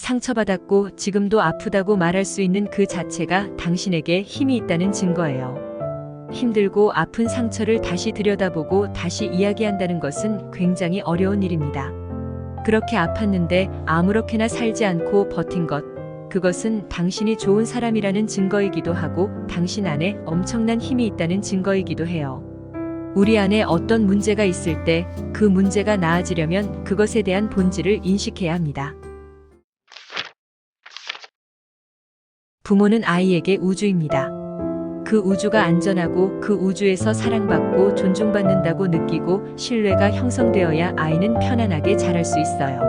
상처받았고 지금도 아프다고 말할 수 있는 그 자체가 당신에게 힘이 있다는 증거예요. 힘들고 아픈 상처를 다시 들여다보고 다시 이야기한다는 것은 굉장히 어려운 일입니다. 그렇게 아팠는데 아무렇게나 살지 않고 버틴 것, 그것은 당신이 좋은 사람이라는 증거이기도 하고 당신 안에 엄청난 힘이 있다는 증거이기도 해요. 우리 안에 어떤 문제가 있을 때 그 문제가 나아지려면 그것에 대한 본질을 인식해야 합니다. 부모는 아이에게 우주입니다. 그 우주가 안전하고 그 우주에서 사랑받고 존중받는다고 느끼고 신뢰가 형성되어야 아이는 편안하게 자랄 수 있어요.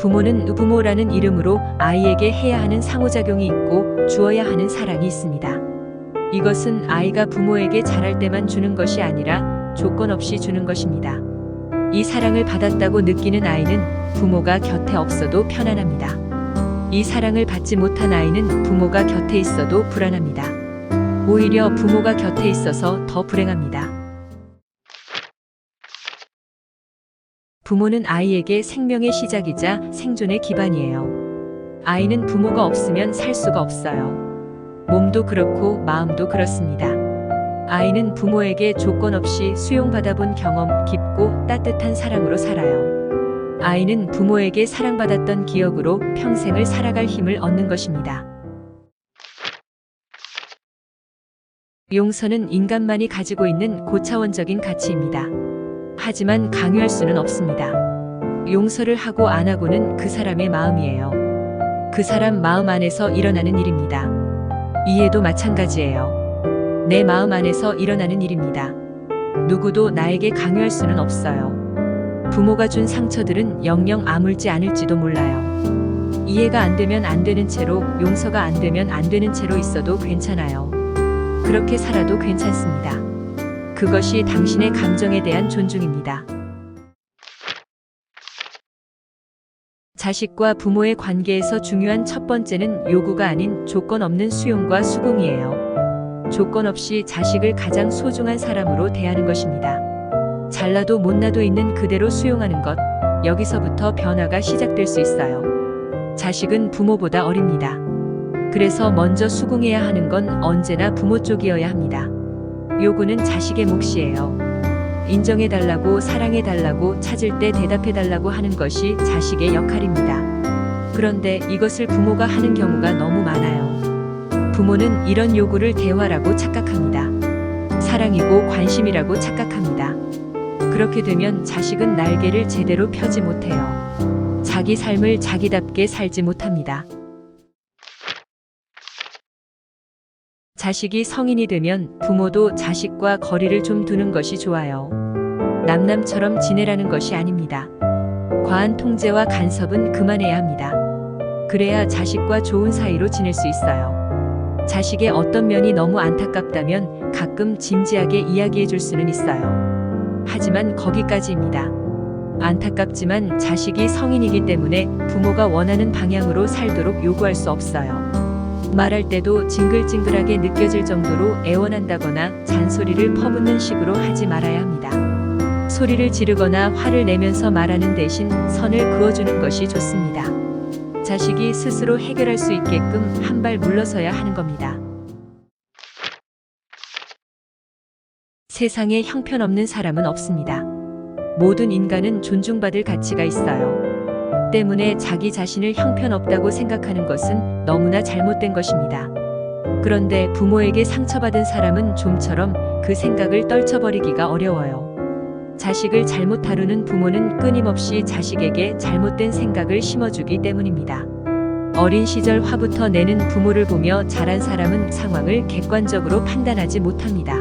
부모는 부모라는 이름으로 아이에게 해야 하는 상호작용이 있고 주어야 하는 사랑이 있습니다. 이것은 아이가 부모에게 자랄 때만 주는 것이 아니라 조건 없이 주는 것입니다. 이 사랑을 받았다고 느끼는 아이는 부모가 곁에 없어도 편안합니다. 이 사랑을 받지 못한 아이는 부모가 곁에 있어도 불안합니다. 오히려 부모가 곁에 있어서 더 불행합니다. 부모는 아이에게 생명의 시작이자 생존의 기반이에요. 아이는 부모가 없으면 살 수가 없어요. 몸도 그렇고 마음도 그렇습니다. 아이는 부모에게 조건 없이 수용받아본 경험, 깊고 따뜻한 사랑으로 살아요. 아이는 부모에게 사랑받았던 기억으로 평생을 살아갈 힘을 얻는 것입니다. 용서는 인간만이 가지고 있는 고차원적인 가치입니다. 하지만 강요할 수는 없습니다. 용서를 하고 안 하고는 그 사람의 마음이에요. 그 사람 마음 안에서 일어나는 일입니다. 이해도 마찬가지예요. 내 마음 안에서 일어나는 일입니다. 누구도 나에게 강요할 수는 없어요. 부모가 준 상처들은 영영 아물지 않을지도 몰라요. 이해가 안 되면 안 되는 채로, 용서가 안 되면 안 되는 채로 있어도 괜찮아요. 그렇게 살아도 괜찮습니다. 그것이 당신의 감정에 대한 존중입니다. 자식과 부모의 관계에서 중요한 첫 번째는 요구가 아닌 조건 없는 수용과 수긍이에요. 조건 없이 자식을 가장 소중한 사람으로 대하는 것입니다. 잘나도 못나도 있는 그대로 수용하는 것, 여기서부터 변화가 시작될 수 있어요. 자식은 부모보다 어립니다. 그래서 먼저 수긍해야 하는 건 언제나 부모 쪽이어야 합니다. 요구는 자식의 몫이에요. 인정해달라고, 사랑해달라고, 찾을 때 대답해달라고 하는 것이 자식의 역할입니다. 그런데 이것을 부모가 하는 경우가 너무 많아요. 부모는 이런 요구를 대화라고 착각합니다. 사랑이고 관심이라고 착각합니다. 그렇게 되면 자식은 날개를 제대로 펴지 못해요. 자기 삶을 자기답게 살지 못합니다. 자식이 성인이 되면 부모도 자식과 거리를 좀 두는 것이 좋아요. 남남처럼 지내라는 것이 아닙니다. 과한 통제와 간섭은 그만해야 합니다. 그래야 자식과 좋은 사이로 지낼 수 있어요. 자식의 어떤 면이 너무 안타깝다면 가끔 진지하게 이야기해 줄 수는 있어요. 하지만 거기까지입니다. 안타깝지만 자식이 성인이기 때문에 부모가 원하는 방향으로 살도록 요구할 수 없어요. 말할 때도 징글징글하게 느껴질 정도로 애원한다거나 잔소리를 퍼붓는 식으로 하지 말아야 합니다. 소리를 지르거나 화를 내면서 말하는 대신 선을 그어주는 것이 좋습니다. 자식이 스스로 해결할 수 있게끔 한 발 물러서야 하는 겁니다. 세상에 형편없는 사람은 없습니다. 모든 인간은 존중받을 가치가 있어요. 때문에 자기 자신을 형편없다고 생각하는 것은 너무나 잘못된 것입니다. 그런데 부모에게 상처받은 사람은 좀처럼 그 생각을 떨쳐버리기가 어려워요. 자식을 잘못 다루는 부모는 끊임없이 자식에게 잘못된 생각을 심어주기 때문입니다. 어린 시절 화부터 내는 부모를 보며 자란 사람은 상황을 객관적으로 판단하지 못합니다.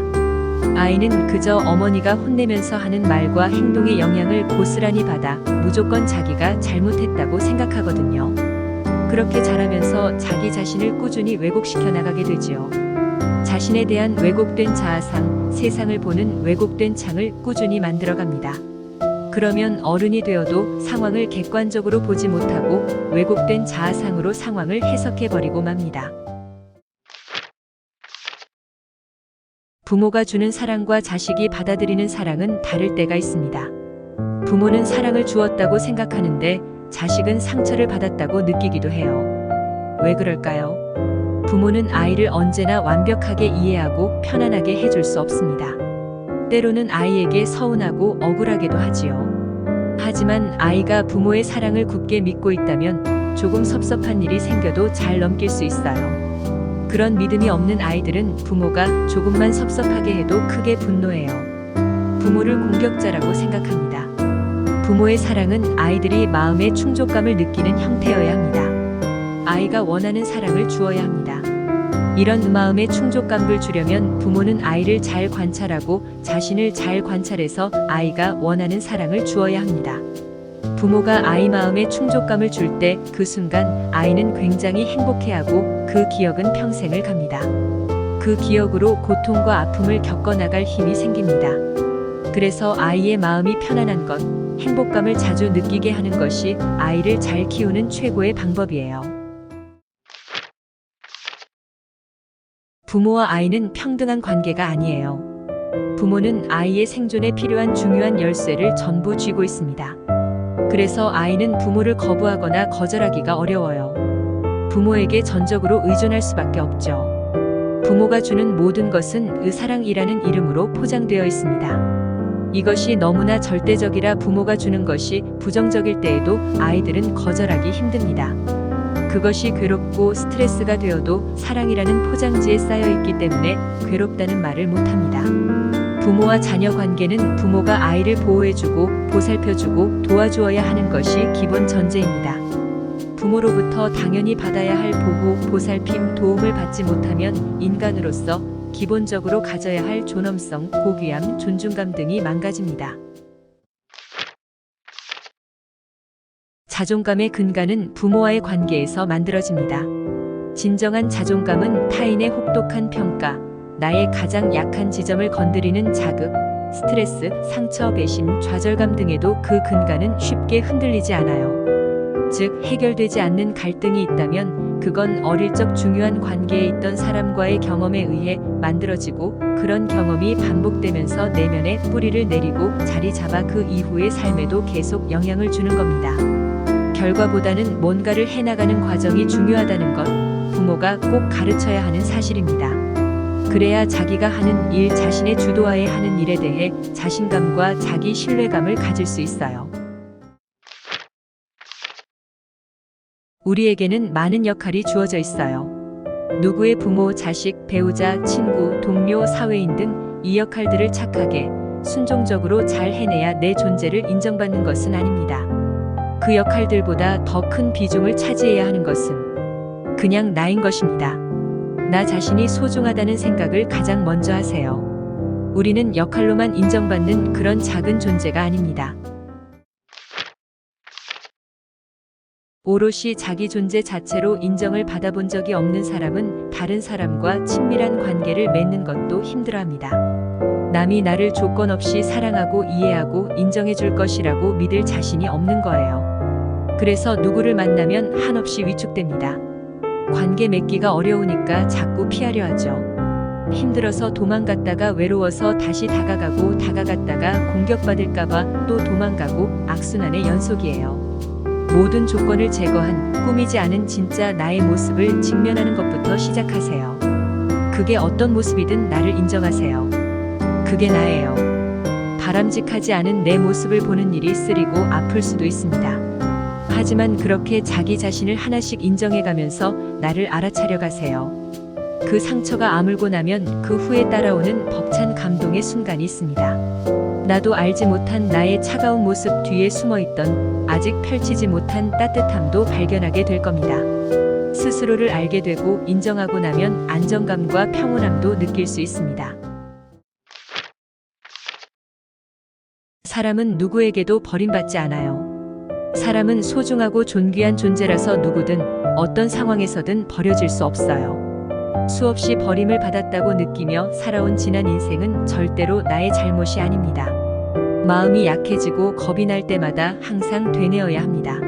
아이는 그저 어머니가 혼내면서 하는 말과 행동의 영향을 고스란히 받아 무조건 자기가 잘못했다고 생각하거든요. 그렇게 자라면서 자기 자신을 꾸준히 왜곡시켜 나가게 되지요. 자신에 대한 왜곡된 자아상, 세상을 보는 왜곡된 창을 꾸준히 만들어갑니다. 그러면 어른이 되어도 상황을 객관적으로 보지 못하고 왜곡된 자아상으로 상황을 해석해버리고 맙니다. 부모가 주는 사랑과 자식이 받아들이는 사랑은 다를 때가 있습니다. 부모는 사랑을 주었다고 생각하는데 자식은 상처를 받았다고 느끼기도 해요. 왜 그럴까요? 부모는 아이를 언제나 완벽하게 이해하고 편안하게 해줄 수 없습니다. 때로는 아이에게 서운하고 억울하기도 하지요. 하지만 아이가 부모의 사랑을 굳게 믿고 있다면 조금 섭섭한 일이 생겨도 잘 넘길 수 있어요. 그런 믿음이 없는 아이들은 부모가 조금만 섭섭하게 해도 크게 분노해요. 부모를 공격자라고 생각합니다. 부모의 사랑은 아이들이 마음의 충족감을 느끼는 형태여야 합니다. 아이가 원하는 사랑을 주어야 합니다. 이런 마음의 충족감을 주려면 부모는 아이를 잘 관찰하고 자신을 잘 관찰해서 아이가 원하는 사랑을 주어야 합니다. 부모가 아이 마음에 충족감을 줄 때 그 순간 아이는 굉장히 행복해하고 그 기억은 평생을 갑니다. 그 기억으로 고통과 아픔을 겪어나갈 힘이 생깁니다. 그래서 아이의 마음이 편안한 것, 행복감을 자주 느끼게 하는 것이 아이를 잘 키우는 최고의 방법이에요. 부모와 아이는 평등한 관계가 아니에요. 부모는 아이의 생존에 필요한 중요한 열쇠를 전부 쥐고 있습니다. 그래서 아이는 부모를 거부하거나 거절하기가 어려워요. 부모에게 전적으로 의존할 수밖에 없죠. 부모가 주는 모든 것은 의사랑이라는 이름으로 포장되어 있습니다. 이것이 너무나 절대적이라 부모가 주는 것이 부정적일 때에도 아이들은 거절하기 힘듭니다. 그것이 괴롭고 스트레스가 되어도 사랑이라는 포장지에 쌓여 있기 때문에 괴롭다는 말을 못합니다. 부모와 자녀 관계는 부모가 아이를 보호해주고 보살펴주고 도와주어야 하는 것이 기본 전제입니다. 부모로부터 당연히 받아야 할 보호, 보살핌, 도움을 받지 못하면 인간으로서 기본적으로 가져야 할 존엄성, 고귀함, 존중감 등이 망가집니다. 자존감의 근간은 부모와의 관계에서 만들어집니다. 진정한 자존감은 타인의 혹독한 평가, 나의 가장 약한 지점을 건드리는 자극, 스트레스, 상처, 배신, 좌절감 등에도 그 근간은 쉽게 흔들리지 않아요. 즉, 해결되지 않는 갈등이 있다면 그건 어릴 적 중요한 관계에 있던 사람과의 경험에 의해 만들어지고 그런 경험이 반복되면서 내면에 뿌리를 내리고 자리 잡아 그 이후의 삶에도 계속 영향을 주는 겁니다. 결과보다는 뭔가를 해나가는 과정이 중요하다는 것, 부모가 꼭 가르쳐야 하는 사실입니다. 그래야 자기가 하는 일, 자신의 주도하에 하는 일에 대해 자신감과 자기 신뢰감을 가질 수 있어요. 우리에게는 많은 역할이 주어져 있어요. 누구의 부모, 자식, 배우자, 친구, 동료, 사회인 등 이 역할들을 착하게, 순종적으로 잘 해내야 내 존재를 인정받는 것은 아닙니다. 그 역할들보다 더 큰 비중을 차지해야 하는 것은 그냥 나인 것입니다. 나 자신이 소중하다는 생각을 가장 먼저 하세요. 우리는 역할로만 인정받는 그런 작은 존재가 아닙니다. 오롯이 자기 존재 자체로 인정을 받아본 적이 없는 사람은 다른 사람과 친밀한 관계를 맺는 것도 힘들어합니다. 남이 나를 조건 없이 사랑하고 이해하고 인정해 줄 것이라고 믿을 자신이 없는 거예요. 그래서 누구를 만나면 한없이 위축됩니다. 관계 맺기가 어려우니까 자꾸 피하려 하죠. 힘들어서 도망갔다가 외로워서 다시 다가가고 다가갔다가 공격받을까봐 또 도망가고 악순환의 연속이에요. 모든 조건을 제거한 꾸미지 않은 진짜 나의 모습을 직면하는 것부터 시작하세요. 그게 어떤 모습이든 나를 인정하세요. 그게 나예요. 바람직하지 않은 내 모습을 보는 일이 쓰리고 아플 수도 있습니다. 하지만 그렇게 자기 자신을 하나씩 인정해가면서 나를 알아차려 가세요. 그 상처가 아물고 나면 그 후에 따라오는 벅찬 감동의 순간이 있습니다. 나도 알지 못한 나의 차가운 모습 뒤에 숨어있던 아직 펼치지 못한 따뜻함도 발견하게 될 겁니다. 스스로를 알게 되고 인정하고 나면 안정감과 평온함도 느낄 수 있습니다. 사람은 누구에게도 버림받지 않아요. 사람은 소중하고 존귀한 존재라서 누구든 어떤 상황에서든 버려질 수 없어요. 수없이 버림을 받았다고 느끼며 살아온 지난 인생은 절대로 나의 잘못이 아닙니다. 마음이 약해지고 겁이 날 때마다 항상 되뇌어야 합니다.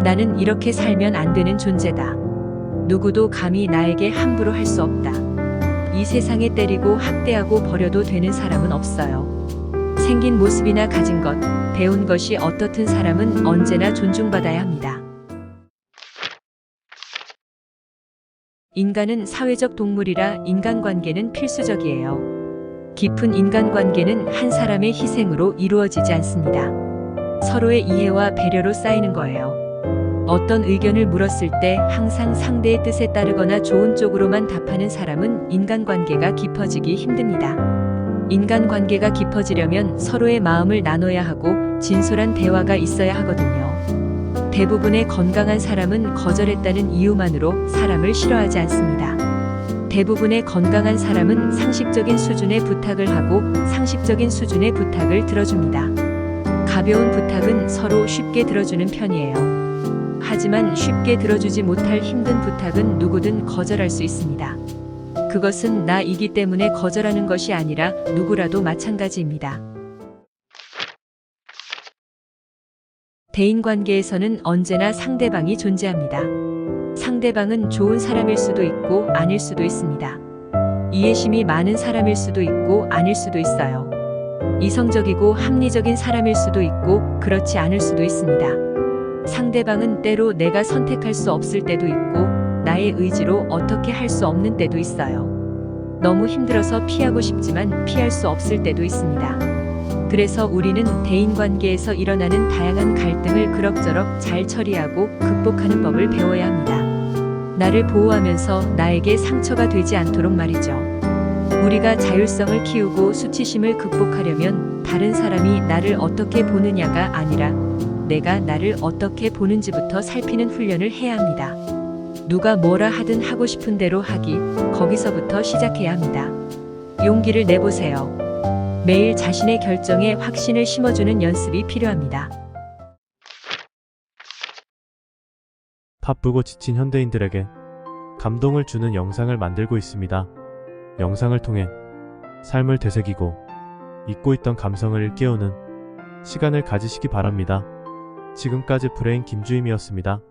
나는 이렇게 살면 안 되는 존재다. 누구도 감히 나에게 함부로 할 수 없다. 이 세상에 때리고 학대하고 버려도 되는 사람은 없어요. 생긴 모습이나 가진 것, 배운 것이 어떻든 사람은 언제나 존중받아야 합니다. 인간은 사회적 동물이라 인간관계는 필수적이에요. 깊은 인간관계는 한 사람의 희생으로 이루어지지 않습니다. 서로의 이해와 배려로 쌓이는 거예요. 어떤 의견을 물었을 때 항상 상대의 뜻에 따르거나 좋은 쪽으로만 답하는 사람은 인간관계가 깊어지기 힘듭니다. 인간관계가 깊어지려면 서로의 마음을 나눠야 하고 진솔한 대화가 있어야 하거든요. 대부분의 건강한 사람은 거절했다는 이유만으로 사람을 싫어하지 않습니다. 대부분의 건강한 사람은 상식적인 수준의 부탁을 하고 상식적인 수준의 부탁을 들어줍니다. 가벼운 부탁은 서로 쉽게 들어주는 편이에요. 하지만 쉽게 들어주지 못할 힘든 부탁은 누구든 거절할 수 있습니다. 그것은 나이기 때문에 거절하는 것이 아니라 누구라도 마찬가지입니다. 대인관계에서는 언제나 상대방이 존재합니다. 상대방은 좋은 사람일 수도 있고 아닐 수도 있습니다. 이해심이 많은 사람일 수도 있고 아닐 수도 있어요. 이성적이고 합리적인 사람일 수도 있고 그렇지 않을 수도 있습니다. 상대방은 때로 내가 선택할 수 없을 때도 있고 나의 의지로 어떻게 할 수 없는 때도 있어요. 너무 힘들어서 피하고 싶지만 피할 수 없을 때도 있습니다. 그래서 우리는 대인관계에서 일어나는 다양한 갈등을 그럭저럭 잘 처리하고 극복하는 법을 배워야 합니다. 나를 보호하면서 나에게 상처가 되지 않도록 말이죠. 우리가 자율성을 키우고 수치심을 극복하려면 다른 사람이 나를 어떻게 보느냐가 아니라 내가 나를 어떻게 보는지부터 살피는 훈련을 해야 합니다. 누가 뭐라 하든 하고 싶은 대로 하기, 거기서부터 시작해야 합니다. 용기를 내보세요. 매일 자신의 결정에 확신을 심어주는 연습이 필요합니다. 바쁘고 지친 현대인들에게 감동을 주는 영상을 만들고 있습니다. 영상을 통해 삶을 되새기고 잊고 있던 감성을 일깨우는 시간을 가지시기 바랍니다. 지금까지 브레인 김주임이었습니다.